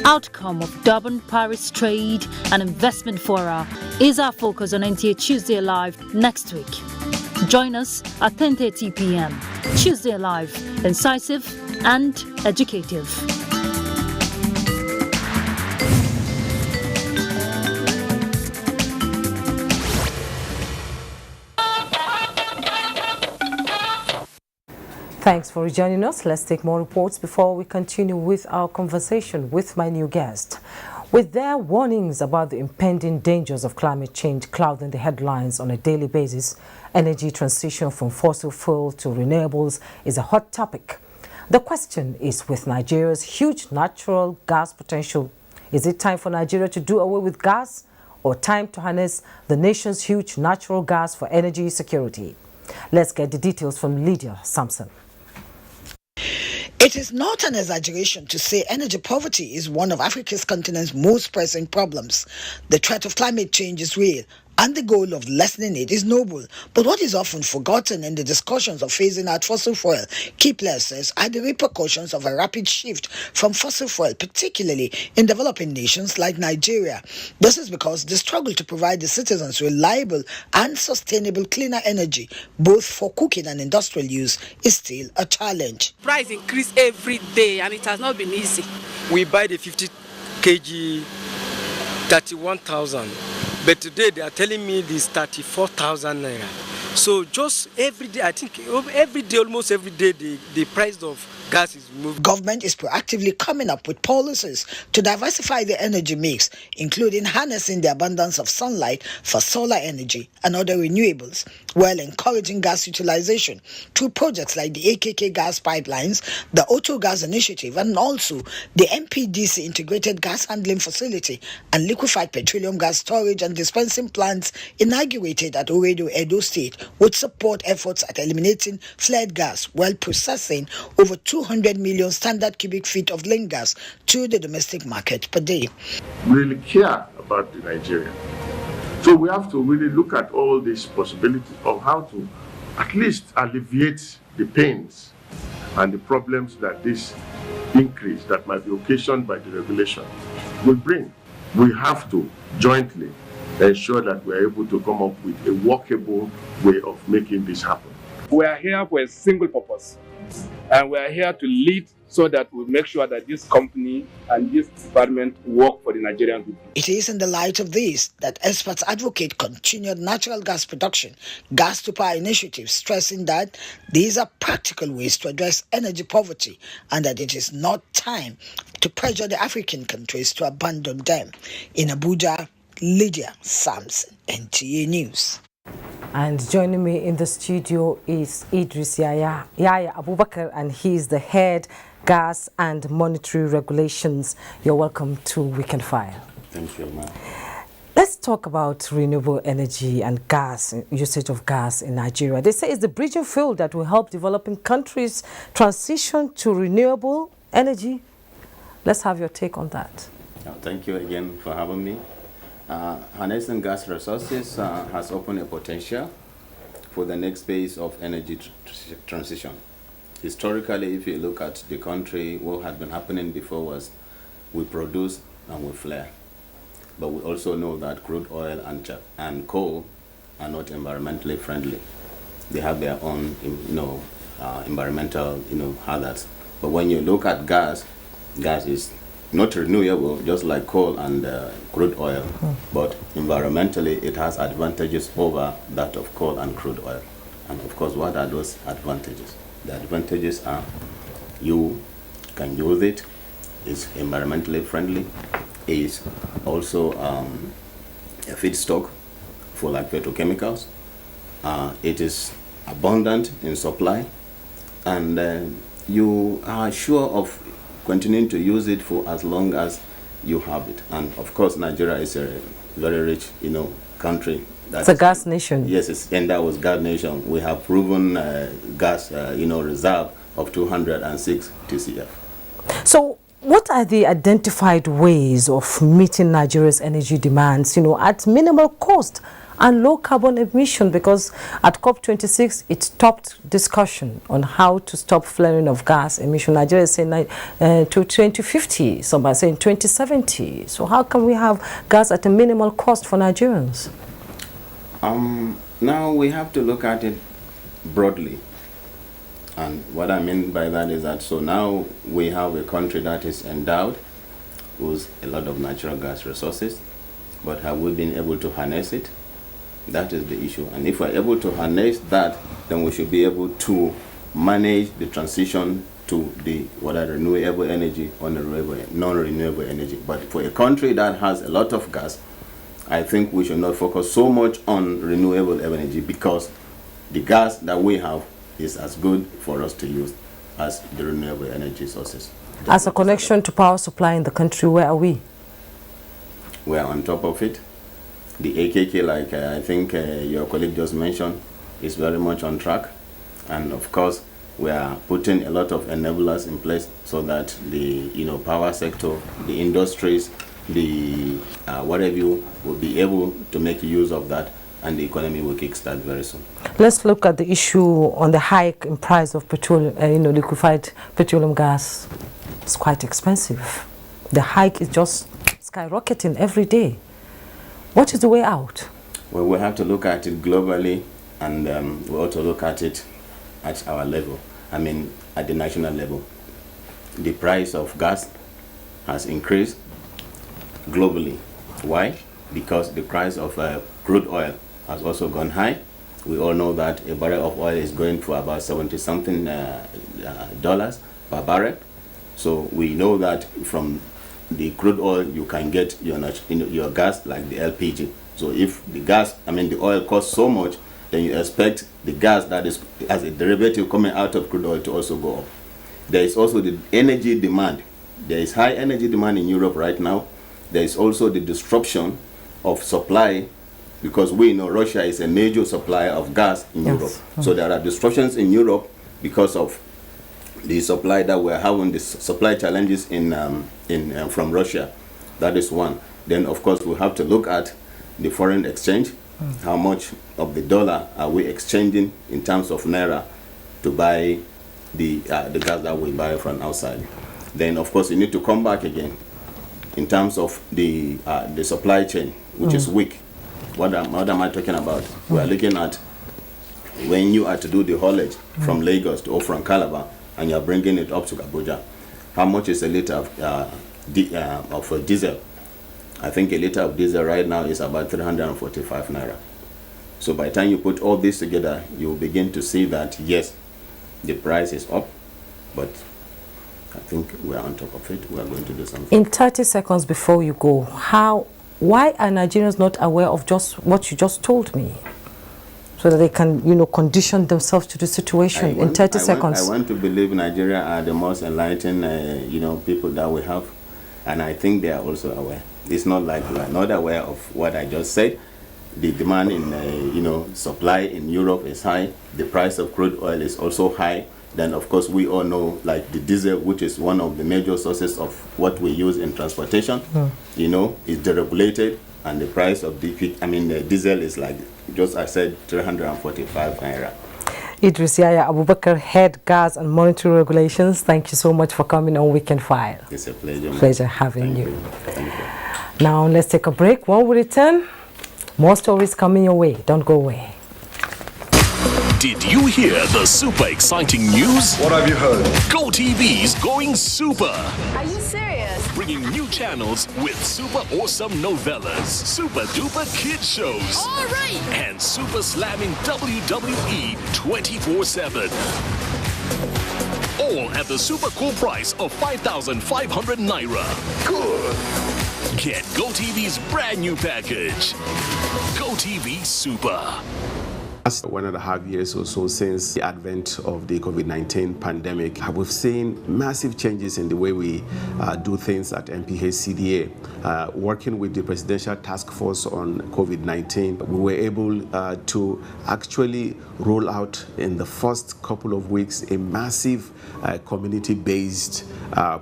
Outcome of Durban-Paris Trade and Investment Fora is our focus on NTA Tuesday Live next week. Join us at 10:30 p.m. Tuesday Live, incisive and educative. Thanks for joining us. Let's take more reports before we continue with our conversation with my new guest. With their warnings about the impending dangers of climate change clouding the headlines on a daily basis, energy transition from fossil fuel to renewables is a hot topic. The question is, with Nigeria's huge natural gas potential, is it time for Nigeria to do away with gas, or time to harness the nation's huge natural gas for energy security? Let's get the details from Lydia Sampson. It is not an exaggeration to say energy poverty is one of Africa's continent's most pressing problems. The threat of climate change is real, and the goal of lessening it is noble. But what is often forgotten in the discussions of phasing out fossil fuel key players are the repercussions of a rapid shift from fossil fuel, particularly in developing nations like Nigeria. This is because the struggle to provide the citizens reliable and sustainable cleaner energy, both for cooking and industrial use, is still a challenge. Price increase every day, and it has not been easy. We buy the 50 kg 31,000. But today they are telling me this 34,000 naira. So just every day, I think every day, almost every day, the price of gas is moving. Government is proactively coming up with policies to diversify the energy mix, including harnessing the abundance of sunlight for solar energy and other renewables, while encouraging gas utilization through projects like the AKK gas pipelines, the Auto Gas Initiative, and also the MPDC Integrated Gas Handling Facility and liquefied petroleum gas storage and dispensing plants inaugurated at Oredo, Edo State, would support efforts at eliminating flared gas while processing over 200 million standard cubic feet of lean gas to the domestic market per day. We really care about the Nigerian. So we have to really look at all these possibilities of how to at least alleviate the pains and the problems that this increase that might be occasioned by the regulation will bring. We have to jointly ensure that we are able to come up with a workable way of making this happen. We are here for a single purpose, and we are here to lead so that we make sure that this company and this department work for the Nigerian people. It is in the light of this that experts advocate continued natural gas production, gas to power initiatives, stressing that these are practical ways to address energy poverty and that it is not time to pressure the African countries to abandon them. In Abuja, Lydia Sampson, NTA News. And joining me in the studio is Idris Yaya Abubakar, and he is the head gas and monetary regulations. You're welcome to Weekend File. Thank you, ma'am. Let's talk about renewable energy and gas, usage of gas in Nigeria. They say it's the bridging fuel that will help developing countries transition to renewable energy. Let's have your take on that. Thank you again for having me. Harnessing gas resources has opened a potential for the next phase of energy transition. Historically, if you look at the country, what had been happening before was we produce and we flare. but we also know that crude oil and coal are not environmentally friendly. They have their own, environmental, hazards. But when you look at gas is not renewable, just like coal and crude oil, but environmentally it has advantages over that of coal and crude oil. And of course, what are those advantages? The advantages are you can use it, it's environmentally friendly, is also a feedstock for like petrochemicals. It is abundant in supply, and you are sure of continuing to use it for as long as you have it. And of course, Nigeria is a very rich, country. It's a gas nation. Yes, and that was gas nation. We have proven gas, reserve of 206 TCF. So, what are the identified ways of meeting Nigeria's energy demands, at minimal cost and low carbon emission? Because at COP26, it stopped discussion on how to stop flaring of gas emission. Nigeria is saying to 2050, some are saying 2070. So how can we have gas at a minimal cost for Nigerians? Now we have to look at it broadly. And what I mean by that is that, so now we have a country that is endowed with a lot of natural gas resources, but have we been able to harness it? That is the issue. And if we're able to harness that, then we should be able to manage the transition to the renewable energy or non-renewable energy. But for a country that has a lot of gas, I think we should not focus so much on renewable energy, because the gas that we have is as good for us to use as the renewable energy sources. As a connection to power supply in the country, where are we? We are on top of it. The AKK, like I think your colleague just mentioned, is very much on track. And of course, we are putting a lot of enablers in place so that the power sector, the industries, the what have you, will be able to make use of that, and the economy will kickstart very soon. Let's look at the issue on the hike in price of petroleum, liquefied petroleum gas. It's quite expensive. The hike is just skyrocketing every day. What is the way out? Well, we have to look at it globally, and we also look at it at our level. I mean, at the national level. The price of gas has increased globally. Why? Because the price of crude oil has also gone high. We all know that a barrel of oil is going for about $70-something dollars per barrel. So we know that from the crude oil you can get your gas, like the LPG. So if the oil costs so much, then you expect the gas that is as a derivative coming out of crude oil to also go up. There is also the energy demand. There is high energy demand in Europe right now. There is also the disruption of supply, because we know Russia is a major supplier of gas in Europe. So there are disruptions in Europe because of the supply that we're having, the supply challenges from Russia. That is one. Then of course we have to look at the foreign exchange. How much of the dollar are we exchanging in terms of naira to buy the gas that we buy from outside? Then of course you need to come back again in terms of the supply chain, which is weak. What am I talking about? We are looking at when you are to do the haulage from Lagos or from Calabar, and you're bringing it up to Abuja. How much is a liter of diesel? I think a liter of diesel right now is about 345 naira. So by the time you put all this together, you will begin to see that yes, the price is up, but I think we're on top of it. We're going to do something. In 30 seconds before you go, why are Nigerians not aware of just what you just told me, so that they can, condition themselves to the situation in 30 seconds? I want to believe Nigeria are the most enlightened, people that we have, and I think they are also aware. It's not like we are not aware of what I just said. The demand in, supply in Europe is high. The price of crude oil is also high. Then, of course, we all know, like the diesel, which is one of the major sources of what we use in transportation, is deregulated, and the price of the diesel is like, just I said, 345 naira. Idris Yaya Abubakar, Head Gas and Monetary Regulations, thank you so much for coming on Weekend File. It's a pleasure. Pleasure having you. Thank you. Now let's take a break. When we return, more stories coming your way. Don't go away. Did you hear the super exciting news? What have you heard? GoTV's going super. Are you serious? Bringing new channels with super awesome novellas, super duper kid shows, All right. and super slamming WWE 24/7. All at the super cool price of 5,500 Naira. Good. Get GoTV's brand new package. GoTV Super. 1.5 years or so since the advent of the COVID-19 pandemic, we've seen massive changes in the way we do things at MPHCDA. Working with the Presidential Task Force on COVID-19, we were able to actually roll out in the first couple of weeks a massive community-based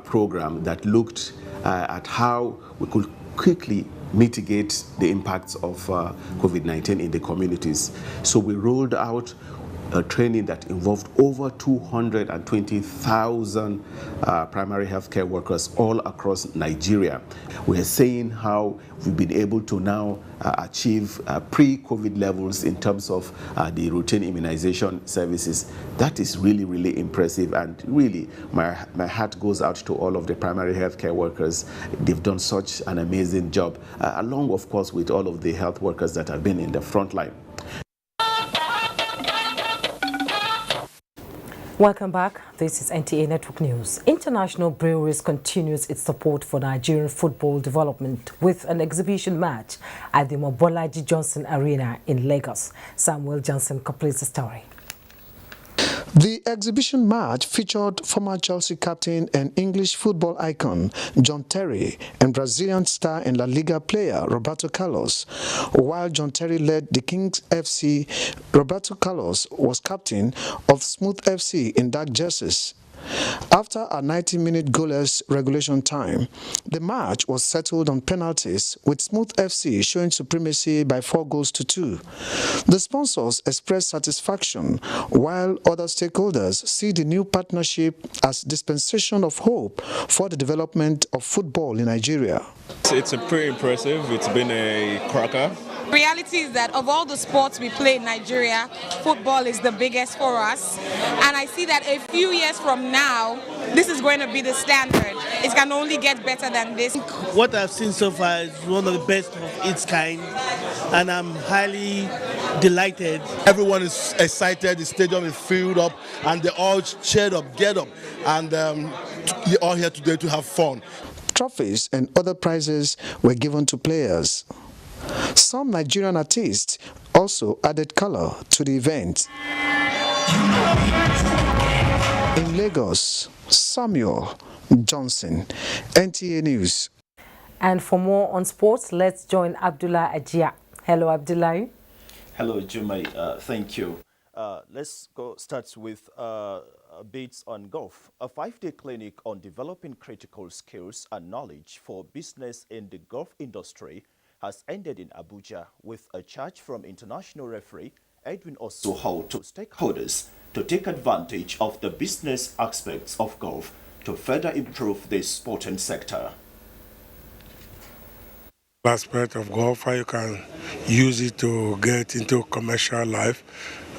program that looked at how we could quickly mitigate the impacts of COVID-19 in the communities. So we rolled out a training that involved over 220,000 primary healthcare workers all across Nigeria. We're seeing how we've been able to now achieve pre-COVID levels in terms of the routine immunization services. That is really, really impressive, and really my heart goes out to all of the primary healthcare workers. They've done such an amazing job, along of course with all of the health workers that have been in the front line. Welcome back. This is NTA Network News. International Breweries continues its support for Nigerian football development with an exhibition match at the Mobolaji Johnson Arena in Lagos. Samuel Johnson completes the story. The exhibition match featured former Chelsea captain and English football icon John Terry and Brazilian star and La Liga player Roberto Carlos. While John Terry led the Kings FC, Roberto Carlos was captain of Smooth FC in dark jerseys. After a 90-minute goalless regulation time, the match was settled on penalties, with Smooth FC showing supremacy by 4-2. The sponsors expressed satisfaction, while other stakeholders see the new partnership as dispensation of hope for the development of football in Nigeria. It's pretty impressive. It's been a cracker. Reality is that of all the sports we play in Nigeria, football is the biggest for us. And I see that a few years from now, this is going to be the standard. It can only get better than this. What I've seen so far is one of the best of its kind, and I'm highly delighted. Everyone is excited, the stadium is filled up, and they all cheered up, get up, and you're all here today to have fun. Trophies and other prizes were given to players. Some Nigerian artists also added color to the event. In Lagos, Samuel Johnson, NTA News. And for more on sports, let's join Abdullah Ajia. Hello, Abdullah. Hello, Jumai. Thank you. Let's start with bits on golf. A 5-day clinic on developing critical skills and knowledge for business in the golf industry has ended in Abuja with a charge from international referee Edwin Osuho to stakeholders to take advantage of the business aspects of golf to further improve the sporting sector. Aspect of golf, how you can use it to get into commercial life.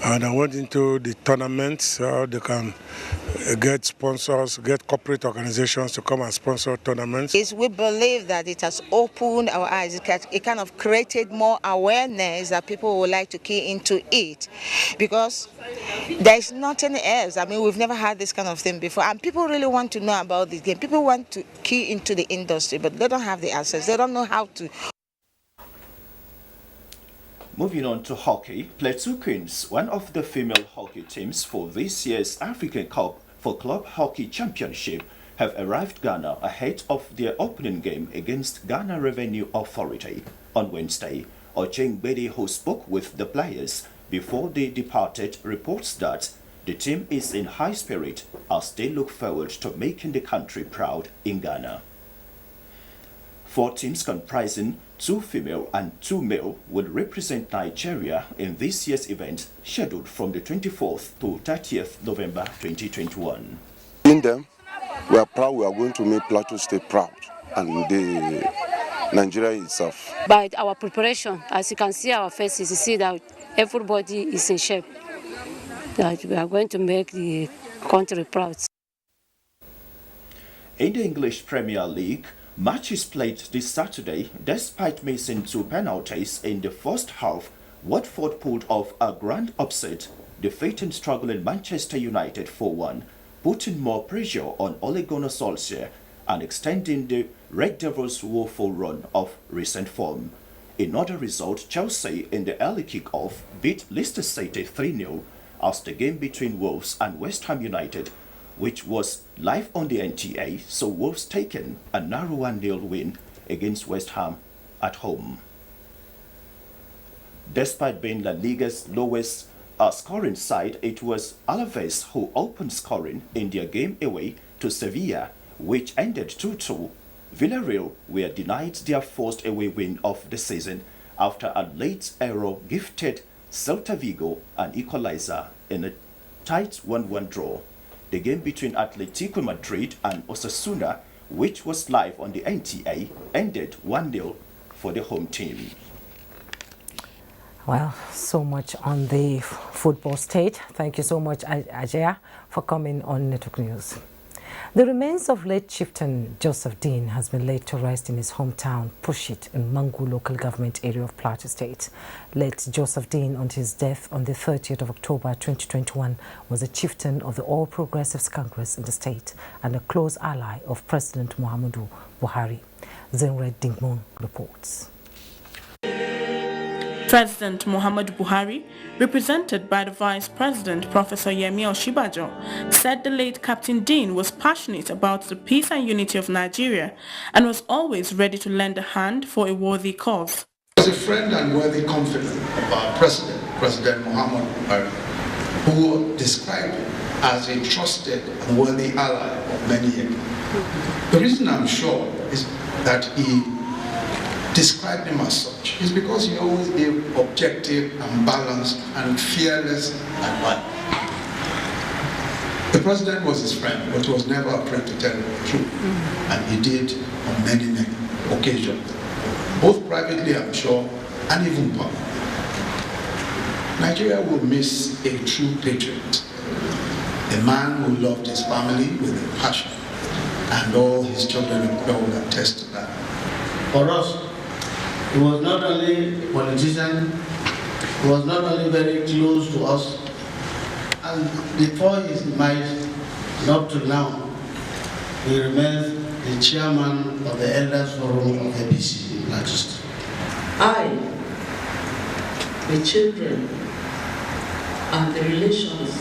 And I went into the tournaments, how they can get sponsors, get corporate organizations to come and sponsor tournaments. We believe that it has opened our eyes. It kind of created more awareness that people would like to key into it, because there's nothing else. I mean, we've never had this kind of thing before, and people really want to know about this game. People want to key into the industry, but they don't have the access. They don't know how to. Moving on to hockey, Plateau Queens, one of the female hockey teams for this year's African Cup for Club Hockey Championship, have arrived Ghana ahead of their opening game against Ghana Revenue Authority on Wednesday. Ocheng Bedi, who spoke with the players before they departed, reports that the team is in high spirit as they look forward to making the country proud in Ghana. 4 teams comprising 2 female and 2 male will represent Nigeria in this year's event, scheduled from the 24th to 30th November 2021. In them, we are proud we are going to make Plateau State proud and the Nigeria itself. By our preparation, as you can see our faces, you see that everybody is in shape. That we are going to make the country proud. In the English Premier League, matches played this Saturday. Despite missing 2 penalties in the first half, Watford pulled off a grand upset, defeating struggling Manchester United 4-1, putting more pressure on Ole Gunnar Solskjaer and extending the Red Devils' woeful run of recent form. In other result, Chelsea in the early kick-off beat Leicester City 3-0 as the game between Wolves and West Ham United, which was live on the NTA, so Wolves taken a narrow 1-0 win against West Ham at home. Despite being La Liga's lowest scoring side, it was Alaves who opened scoring in their game away to Sevilla, which ended 2-2. Villarreal were denied their first away win of the season after a late error gifted Celta Vigo an equalizer in a tight 1-1 draw. The game between Atletico Madrid and Osasuna, which was live on the NTA, ended 1-0 for the home team. Well, so much on the football state. Thank you so much, Ajaya, for coming on Network News. The remains of late chieftain Joseph Dean has been laid to rest in his hometown, Pushit, in Mangu local government area of Plateau State. Late Joseph Dean, on his death on the 30th of October 2021, was a chieftain of the All Progressives Congress in the state and a close ally of President Muhammadu Buhari. Zenred Dingmon reports. President Muhammadu Buhari, represented by the Vice President Professor Yemi Oshibajo, said the late Captain Dean was passionate about the peace and unity of Nigeria and was always ready to lend a hand for a worthy cause. He was a friend and worthy confidant of our President, President Muhammadu Buhari, who described him as a trusted and worthy ally of many years. The reason I'm sure is that he described him as such is because he always gave objective and balanced and fearless advice. The president was his friend, but he was never afraid to tell him the truth, and he did on many occasions, both privately, I'm sure, and even publicly. Nigeria will miss a true patriot, a man who loved his family with a passion, and all his children will attest to that. For us, he was not only a politician, he was not only very close to us, and before his demise, up to now, he remains the chairman of the Elders Forum of APC in Plateau State. I, the children, and the relations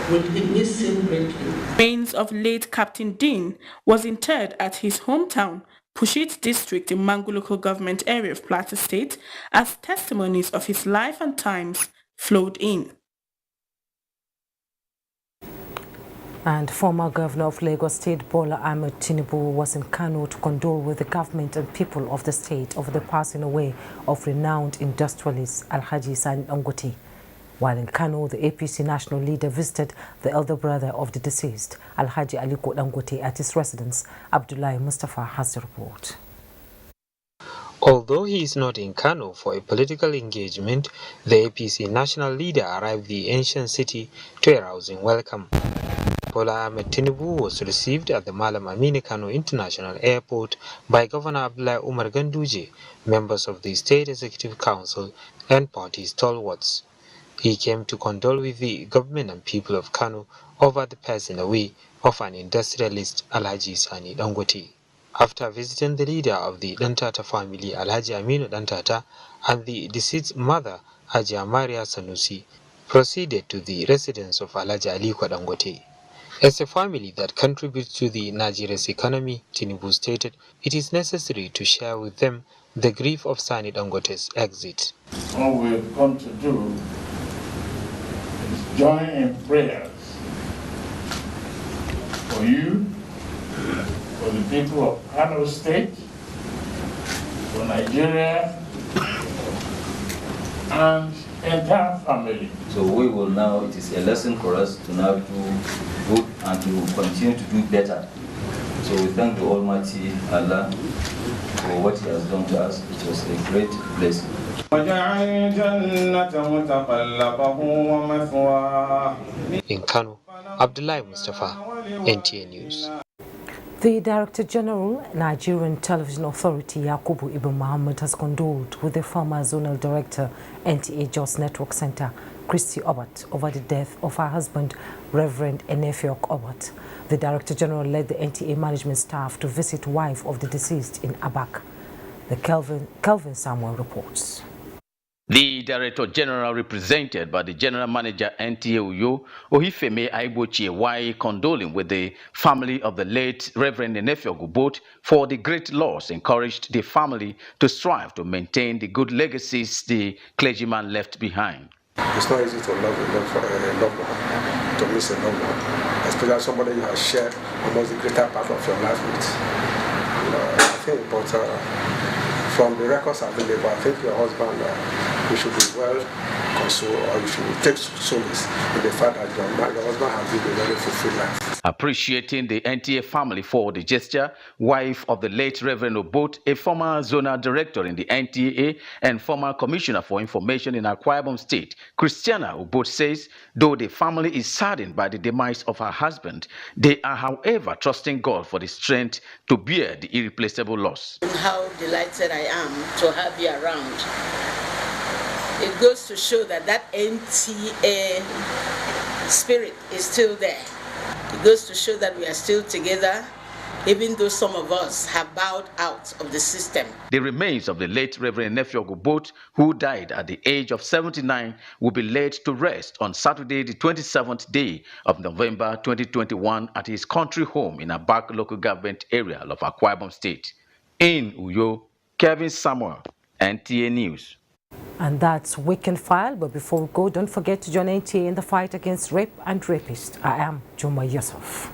will miss him greatly. The remains of late Captain Dean was interred at his hometown, Pushit district in Mangu local government area of Plateau State, as testimonies of his life and times flowed in. And former Governor of Lagos State, Bola Ahmed Tinubu, was in Kano to condole with the government and people of the state over the passing away of renowned industrialist Alhaji Sani Dangote. While in Kano, the APC national leader visited the elder brother of the deceased, Alhaji Aliko Dangote, at his residence. Abdullahi Mustafa has the report. Although he is not in Kano for a political engagement, the APC national leader arrived the ancient city to a rousing welcome. Bola Ahmed Tinubu was received at the Malam Amini Kano International Airport by Governor Abdullahi Umar Ganduje, members of the State Executive Council, and party stalwarts. He came to condole with the government and people of Kano over the passing away of an industrialist, Alhaji Sani Dangote. After visiting the leader of the Dantata family, Alhaji Aminu Dantata, and the deceased's mother, Haji Maria Sanusi, proceeded to the residence of Alhaji Aliko Dangote. As a family that contributes to the Nigeria's economy, Tinubu stated, it is necessary to share with them the grief of Sani Dangote's exit. What we have come to do is join in prayers for you, for the people of Kano State, to Nigeria and entire family. So we will now, it is a lesson for us to now do good and to continue to do better. So we thank the Almighty Allah for what He has done to us. It was a great blessing. In Kano, Abdullahi Mustafa, NTA News. The Director General, Nigerian Television Authority, Yakubu Ibn Muhammad, has condoled with the former Zonal Director, NTA Jos Network Center, Christy Obat, over the death of her husband, Reverend Enefiok Obat. The Director General led the NTA management staff to visit wife of the deceased in Abak. The Kelvin Samuel reports. The Director General, represented by the General Manager NTA Uyo, Ohifeme Aibochie, while condoling with the family of the late Reverend Enefiok Obat for the great loss, encouraged the family to strive to maintain the good legacies the clergyman left behind. It's not easy to love a loved one, to miss a loved one, especially somebody you have shared almost the greater part of your life with. I think, but from the records available, I think your husband, you should be well consoled, or you should take solace in the fact that your husband has lived a very fulfilled life. Appreciating the NTA family for the gesture, wife of the late Reverend Obat, a former zonal director in the NTA and former commissioner for information in Akwa Ibom State, Christiana Obat says, though the family is saddened by the demise of her husband, they are, however, trusting God for the strength to bear the irreplaceable loss. How delighted I am to have you around. It goes to show that that NTA spirit is still there. It goes to show that we are still together, even though some of us have bowed out of the system. The remains of the late Reverend Enefiok Obat, who died at the age of 79, will be laid to rest on Saturday, the 27th day of November 2021 at his country home in Abak local government area of Akwa Ibom State. In Uyo, Kevin Samuel, NTA News. And that's Weekend File. But before we go, don't forget to join NTA in the fight against rape and rapists. I am Juma Yusuf.